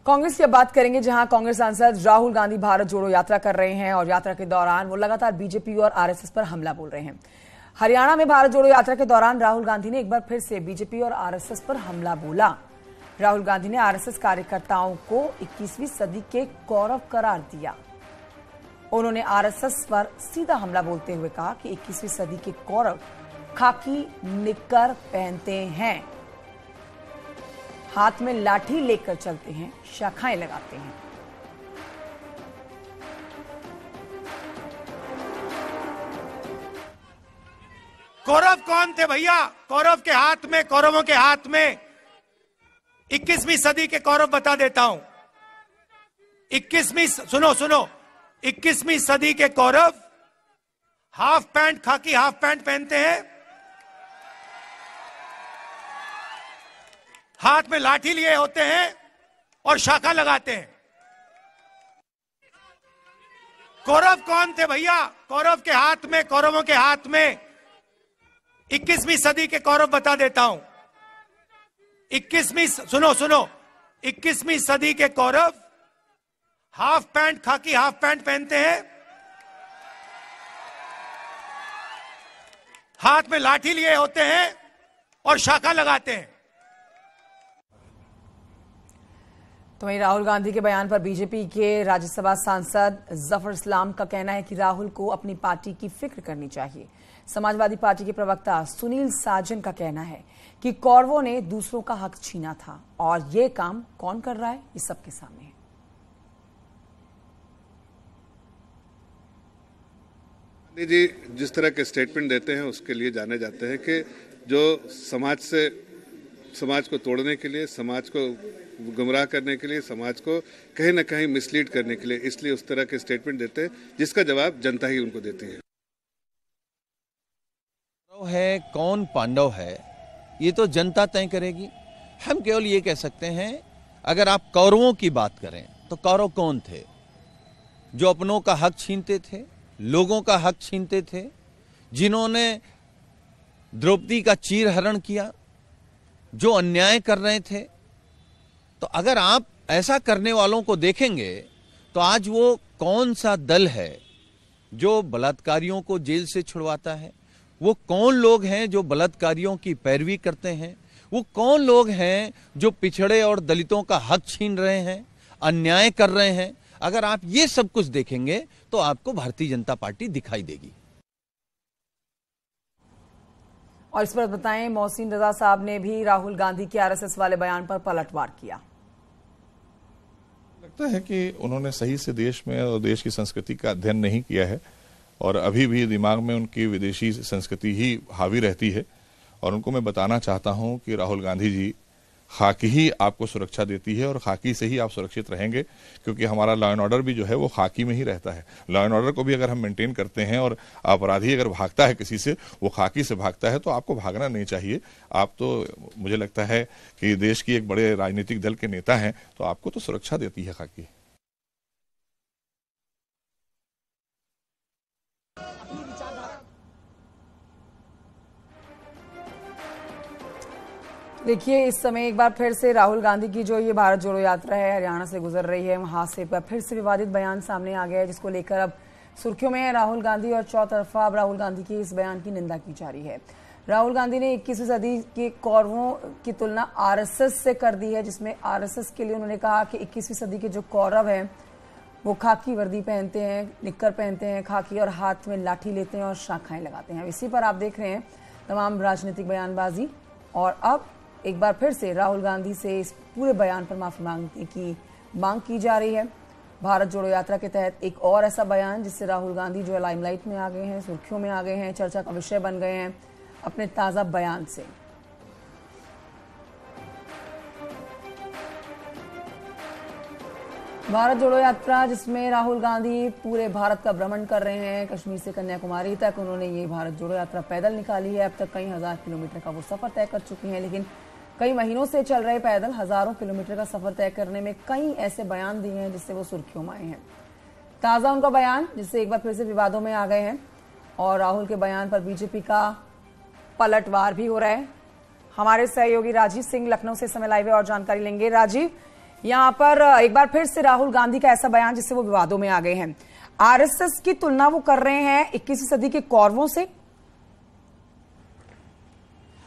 कांग्रेस की अब बात करेंगे, जहां कांग्रेस सांसद राहुल गांधी भारत जोड़ो यात्रा कर रहे हैं और यात्रा के दौरान वो लगातार बीजेपी और आरएसएस पर हमला बोल रहे हैं। हरियाणा में भारत जोड़ो यात्रा के दौरान राहुल गांधी ने एक बार फिर से बीजेपी और आरएसएस पर हमला बोला। राहुल गांधी ने आरएसएस कार्यकर्ताओं को 21वीं सदी के कौरव करार दिया। उन्होंने आरएसएस पर सीधा हमला बोलते हुए कहा कि 21वीं सदी के कौरव खाकी निक्कर पहनते हैं, हाथ में लाठी लेकर चलते हैं, शाखाएं लगाते हैं। कौरव कौन थे भैया? कौरव के हाथ में, कौरवों के हाथ में 21वीं सदी के कौरव बता देता हूं। 21वीं सदी के कौरव हाफ पैंट, खाकी हाफ पैंट पहनते हैं, हाथ में लाठी लिए होते हैं और शाखा लगाते हैं। कौरव कौन थे भैया? कौरव के हाथ में, कौरवों के हाथ में 21वीं सदी के कौरव बता देता हूं। 21वीं सदी के कौरव हाफ पैंट, खाकी हाफ पैंट पहनते हैं, हाथ में लाठी लिए होते हैं और शाखा लगाते हैं। तो वहीं राहुल गांधी के बयान पर बीजेपी के राज्यसभा सांसद जफर इस्लाम का कहना है कि राहुल को अपनी पार्टी की फिक्र करनी चाहिए। समाजवादी पार्टी के प्रवक्ता सुनील साजन का कहना है कि कौरवों ने दूसरों का हक छीना था और ये काम कौन कर रहा है, ये सबके सामने है। गांधी जी जिस तरह के स्टेटमेंट देते हैं उसके लिए जाने जाते हैं कि जो समाज को तोड़ने के लिए, समाज को गुमराह करने के लिए, समाज को कहीं ना कहीं मिसलीड करने के लिए, इसलिए उस तरह के स्टेटमेंट देते हैं जिसका जवाब जनता ही उनको देती है। कौन पांडव है ये तो जनता तय करेगी। हम केवल ये कह सकते हैं, अगर आप कौरवों की बात करें तो कौरव कौन थे? जो अपनों का हक छीनते थे, लोगों का हक छीनते थे, जिन्होंने द्रौपदी का चीरहरण किया, जो अन्याय कर रहे थे। तो अगर आप ऐसा करने वालों को देखेंगे तो आज वो कौन सा दल है जो बलात्कारियों को जेल से छुड़वाता है? वो कौन लोग हैं जो बलात्कारियों की पैरवी करते हैं? वो कौन लोग हैं जो पिछड़े और दलितों का हक छीन रहे हैं, अन्याय कर रहे हैं? अगर आप ये सब कुछ देखेंगे तो आपको भारतीय जनता पार्टी दिखाई देगी। और इस पर बताएं, मोहसिन रजा साहब ने भी राहुल गांधी के आरएसएस वाले बयान पर पलटवार किया। लगता है कि उन्होंने सही से देश में और देश की संस्कृति का अध्ययन नहीं किया है और अभी भी दिमाग में उनकी विदेशी संस्कृति ही हावी रहती है। और उनको मैं बताना चाहता हूं कि राहुल गांधी जी, खाकी ही आपको सुरक्षा देती है और खाकी से ही आप सुरक्षित रहेंगे, क्योंकि हमारा लॉ एंड ऑर्डर भी जो है वो खाकी में ही रहता है। लॉ एंड ऑर्डर को भी अगर हम मेंटेन करते हैं और अपराधी अगर भागता है किसी से, वो खाकी से भागता है, तो आपको भागना नहीं चाहिए। आप तो, मुझे लगता है कि देश की एक बड़े राजनीतिक दल के नेता हैं, तो आपको तो सुरक्षा देती है खाकी। देखिए, इस समय एक बार फिर से राहुल गांधी की जो ये भारत जोड़ो यात्रा है, हरियाणा से गुजर रही है, वहां से एक बार फिर से विवादित बयान सामने आ गया है, जिसको लेकर अब सुर्खियों में है राहुल गांधी और चौतरफा अब राहुल गांधी के इस बयान की निंदा की जा रही है। राहुल गांधी ने 21वीं सदी के कौरवों की तुलना आरएसएस से कर दी है, जिसमें आरएसएस के लिए उन्होंने कहा कि 21वीं सदी के जो कौरव हैं वो खाकी वर्दी पहनते हैं, निक्कर पहनते हैं खाकी, और हाथ में लाठी लेते हैं और शाखाएं लगाते हैं। इसी पर आप देख रहे हैं तमाम राजनीतिक बयानबाजी। और अब एक बार फिर से राहुल गांधी से इस पूरे बयान पर माफी मांगने की मांग की जा रही है। भारत जोड़ो यात्रा के तहत एक और ऐसा बयान जिससे राहुल गांधी जो है लाइमलाइट में आ गए हैं, सुर्खियों में आ गए हैं, चर्चा का विषय बन गए हैं अपने ताजा बयान से। भारत जोड़ो यात्रा, जिसमें राहुल गांधी पूरे भारत का भ्रमण कर रहे हैं, कश्मीर से कन्याकुमारी तक उन्होंने ये भारत जोड़ो यात्रा पैदल निकाली है। अब तक कई हजार किलोमीटर का वो सफर तय कर चुके हैं, लेकिन कई महीनों से चल रहे पैदल हजारों किलोमीटर का सफर तय करने में कई ऐसे बयान दिए हैं जिससे वो सुर्खियों में आए हैं। ताजा उनका बयान जिससे एक बार फिर से विवादों में आ गए हैं और राहुल के बयान पर बीजेपी का पलटवार भी हो रहा है। हमारे सहयोगी राजीव सिंह लखनऊ से समय लाइव है और जानकारी लेंगे। राजीव, यहाँ पर एक बार फिर से राहुल गांधी का ऐसा बयान जिससे वो विवादों में आ गए हैं। आरएसएस की तुलना वो कर रहे हैं 21वीं सदी के कौरवों से।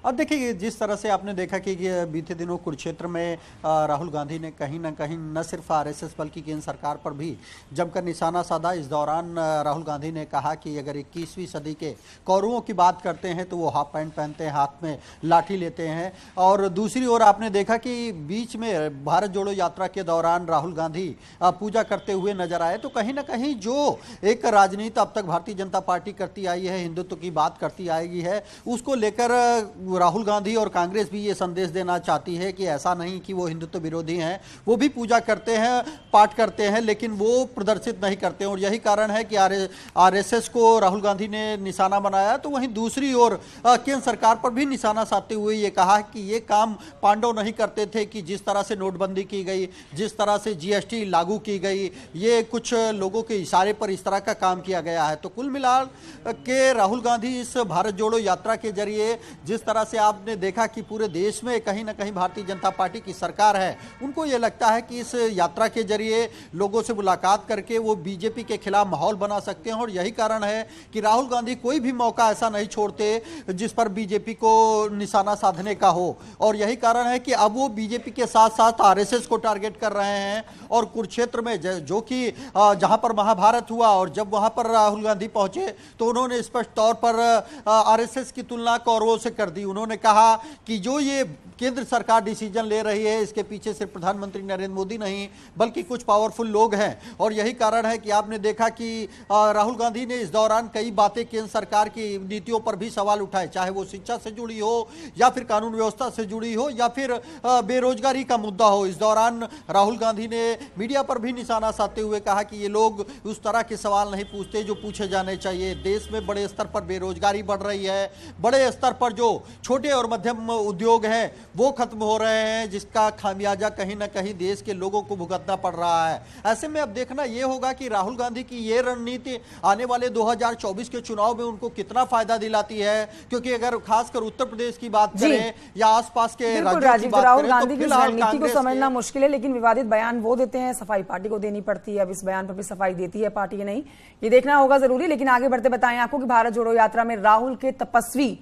अब देखिए, जिस तरह से आपने देखा कि बीते दिनों कुरुक्षेत्र में राहुल गांधी ने कहीं ना कहीं न सिर्फ आरएसएस बल्कि केंद्र सरकार पर भी जमकर निशाना साधा। इस दौरान राहुल गांधी ने कहा कि अगर 21वीं सदी के कौरवों की बात करते हैं तो वो हाफ पैंट पहनते हैं, हाथ में लाठी लेते हैं। और दूसरी ओर आपने देखा कि बीच में भारत जोड़ो यात्रा के दौरान राहुल गांधी पूजा करते हुए नजर आए। तो कहीं ना कहीं जो एक राजनीति अब तक भारतीय जनता पार्टी करती आई है, हिंदुत्व की बात करती आएगी है, उसको लेकर राहुल गांधी और कांग्रेस भी ये संदेश देना चाहती है कि ऐसा नहीं कि वो हिंदुत्व विरोधी हैं, वो भी पूजा करते हैं, पाठ करते हैं, लेकिन वो प्रदर्शित नहीं करते हैं। और यही कारण है कि आरएसएस को राहुल गांधी ने निशाना बनाया। तो वहीं दूसरी ओर केंद्र सरकार पर भी निशाना साधते हुए ये कहा कि ये काम पांडव नहीं करते थे कि जिस तरह से नोटबंदी की गई, जिस तरह से जीएसटी लागू की गई, ये कुछ लोगों के इशारे पर इस तरह का काम किया गया है। तो कुल मिला के राहुल गांधी इस भारत जोड़ो यात्रा के जरिए जिस तरह से आपने देखा कि पूरे देश में कहीं ना कहीं भारतीय जनता पार्टी की सरकार है, उनको ये लगता है कि इस यात्रा के जरिए लोगों से मुलाकात करके वो बीजेपी के खिलाफ माहौल बना सकते हैं। और यही कारण है कि राहुल गांधी कोई भी मौका ऐसा नहीं छोड़ते जिस पर बीजेपी को निशाना साधने का हो। और यही कारण है कि अब वो बीजेपी के साथ साथ आरएसएस को टारगेट कर रहे हैं। और कुरुक्षेत्र में जो कि जहां पर महाभारत हुआ और जब वहां पर राहुल गांधी पहुंचे तो उन्होंने स्पष्ट तौर पर आरएसएस की तुलना कौरवों से कर दी। उन्होंने कहा कि जो ये केंद्र सरकार डिसीजन ले रही है इसके पीछे सिर्फ प्रधानमंत्री नरेंद्र मोदी नहीं बल्कि कुछ पावरफुल लोग हैं। और यही कारण है कि आपने देखा कि राहुल गांधी ने इस दौरान कई बातें केंद्र सरकार की नीतियों पर भी सवाल उठाए, चाहे वो शिक्षा से जुड़ी हो या फिर कानून व्यवस्था से जुड़ी हो या फिर बेरोजगारी का मुद्दा हो। इस दौरान राहुल गांधी ने मीडिया पर भी निशाना साधते हुए कहा कि ये लोग उस तरह के सवाल नहीं पूछते जो पूछे जाने चाहिए। देश में बड़े स्तर पर बेरोजगारी बढ़ रही है, बड़े स्तर पर जो छोटे और मध्यम उद्योग हैं वो खत्म हो रहे हैं, जिसका खामियाजा कहीं ना कहीं देश के लोगों को भुगतना पड़ रहा है। ऐसे में अब देखना यह होगा कि राहुल गांधी की ये रणनीति आने वाले 2024 के चुनाव में उनको कितना फायदा दिलाती है। क्योंकि अगर खासकर उत्तर प्रदेश की बात करें या आसपास के राज्यों की बात राहुल गांधी की रणनीति को समझना मुश्किल है, लेकिन विवादित बयान वो देते हैं, सफाई पार्टी को देनी पड़ती है। अब इस बयान पर भी सफाई देती है पार्टी नहीं, ये देखना होगा जरूरी। लेकिन आगे बढ़ते बताएं आपको कि भारत जोड़ो यात्रा में राहुल के तपस्वी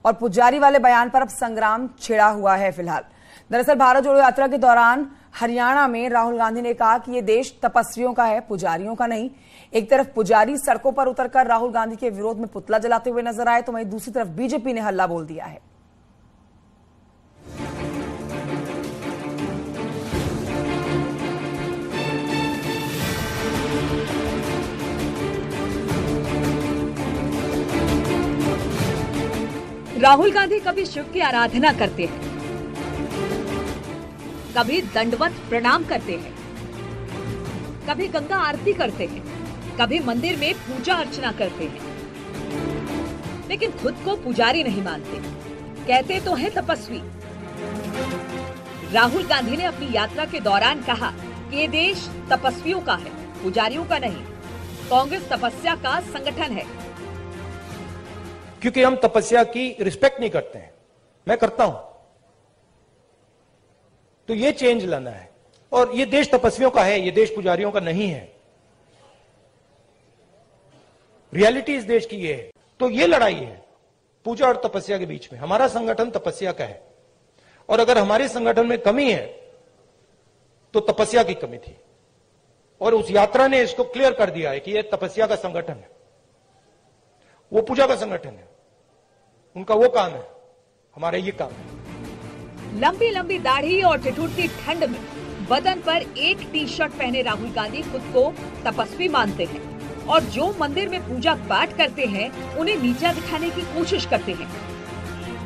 और पुजारी वाले बयान पर अब संग्राम छिड़ा हुआ है। फिलहाल दरअसल भारत जोड़ो यात्रा के दौरान हरियाणा में राहुल गांधी ने कहा कि यह देश तपस्वियों का है, पुजारियों का नहीं। एक तरफ पुजारी सड़कों पर उतरकर राहुल गांधी के विरोध में पुतला जलाते हुए नजर आए, तो वहीं दूसरी तरफ बीजेपी ने हल्ला बोल दिया है। राहुल गांधी कभी शिव की आराधना करते हैं, कभी दंडवत प्रणाम करते हैं, कभी गंगा आरती करते हैं, कभी मंदिर में पूजा अर्चना करते हैं, लेकिन खुद को पुजारी नहीं मानते, कहते तो हैं तपस्वी। राहुल गांधी ने अपनी यात्रा के दौरान कहा कि ये देश तपस्वियों का है, पुजारियों का नहीं। कांग्रेस तपस्या का संगठन है। क्योंकि हम तपस्या की रिस्पेक्ट नहीं करते हैं, मैं करता हूं, तो ये चेंज लाना है। और ये देश तपस्वियों का है, ये देश पुजारियों का नहीं है। रियलिटी इस देश की ये है। तो ये लड़ाई है पूजा और तपस्या के बीच में। हमारा संगठन तपस्या का है, और अगर हमारे संगठन में कमी है तो तपस्या की कमी थी। और उस यात्रा ने इसको क्लियर कर दिया है कि यह तपस्या का संगठन है, वो पूजा का संगठन है। उनका वो काम है, हमारा ये काम है। लंबी लंबी दाढ़ी और ठिठुरती ठंड में बदन पर एक टी शर्ट पहने राहुल गांधी खुद को तपस्वी मानते हैं, और जो मंदिर में पूजा पाठ करते हैं उन्हें नीचा दिखाने की कोशिश करते हैं।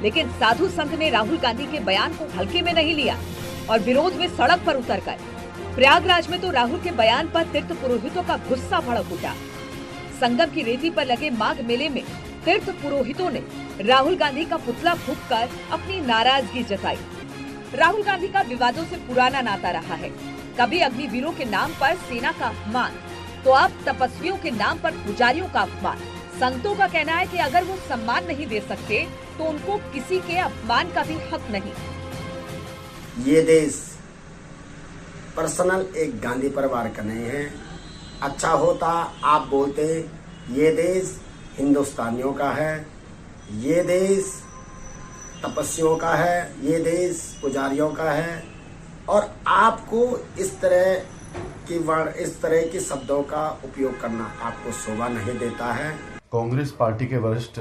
लेकिन साधु संत ने राहुल गांधी के बयान को हल्के में नहीं लिया और विरोध में सड़क पर उतरकर प्रयागराज में तो राहुल के बयान पर तीर्थ पुरोहितों का गुस्सा भड़क उठा। संगम की रेती पर लगे माघ मेले में तीर्थ पुरोहितों ने राहुल गांधी का पुतला फूंककर अपनी नाराजगी जताई। राहुल गांधी का विवादों से पुराना नाता रहा है। कभी अग्निवीरों के नाम पर सेना का अपमान, तो अब तपस्वियों के नाम पर पुजारियों का अपमान। संतों का कहना है कि अगर वो सम्मान नहीं दे सकते तो उनको किसी के अपमान का भी हक नहीं। ये देश पर्सनल एक गांधी परिवार का नहीं है। अच्छा होता आप बोलते ये देश हिंदुस्तानियों का है, ये देश तपस्वियों का है, ये देश पुजारियों का है, और आपको इस तरह के शब्दों का उपयोग करना आपको शोभा नहीं देता है। कांग्रेस पार्टी के वरिष्ठ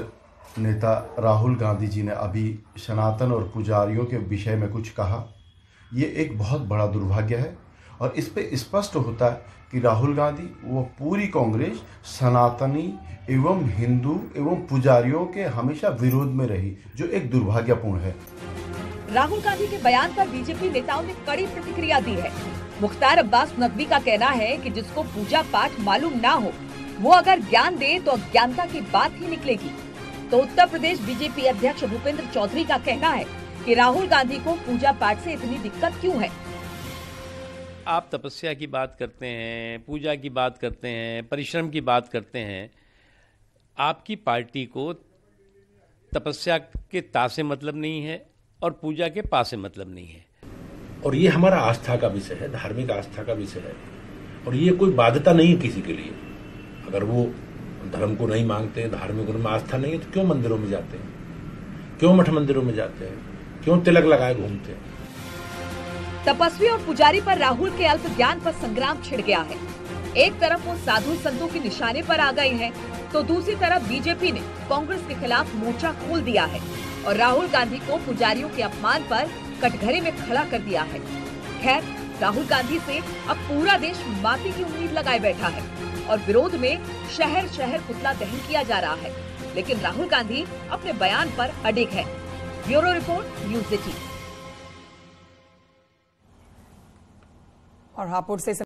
नेता राहुल गांधी जी ने अभी सनातन और पुजारियों के विषय में कुछ कहा। ये एक बहुत बड़ा दुर्भाग्य है और इस पे स्पष्ट होता है कि राहुल गांधी वो पूरी कांग्रेस सनातनी एवं हिंदू एवं पुजारियों के हमेशा विरोध में रही, जो एक दुर्भाग्यपूर्ण है। राहुल गांधी के बयान पर बीजेपी नेताओं ने कड़ी प्रतिक्रिया दी है। मुख्तार अब्बास नकवी का कहना है कि जिसको पूजा पाठ मालूम ना हो वो अगर ज्ञान दे तो अज्ञानता की बात ही निकलेगी। तो उत्तर प्रदेश बीजेपी अध्यक्ष भूपेंद्र चौधरी का कहना है कि राहुल गांधी को पूजा पाठ से इतनी दिक्कत क्यों है। आप तपस्या की बात करते हैं, पूजा की बात करते हैं, परिश्रम की बात करते हैं। आपकी पार्टी को तपस्या के ता से मतलब नहीं है और पूजा के पा से मतलब नहीं है। और ये हमारा आस्था का विषय है, धार्मिक आस्था का विषय है, और ये कोई बाध्यता नहीं है किसी के लिए। अगर वो धर्म को नहीं मांगते, धार्मिक उनमें आस्था नहीं है, तो क्यों मंदिरों में जाते हैं, क्यों मठ मंदिरों में जाते हैं, क्यों तिलक लगाए घूमते हैं। तपस्वी और पुजारी पर राहुल के अल्प ज्ञान पर संग्राम छिड़ गया है। एक तरफ वो साधु संतों के निशाने पर आ गए हैं, तो दूसरी तरफ बीजेपी ने कांग्रेस के खिलाफ मोर्चा खोल दिया है और राहुल गांधी को पुजारियों के अपमान पर कटघरे में खड़ा कर दिया है। खैर, राहुल गांधी से अब पूरा देश माफी की उम्मीद लगाए बैठा है और विरोध में शहर शहर पुतला दहन किया जा रहा है, लेकिन राहुल गांधी अपने बयान पर अडिग है। Bureau report, news 18। और हापुड़ से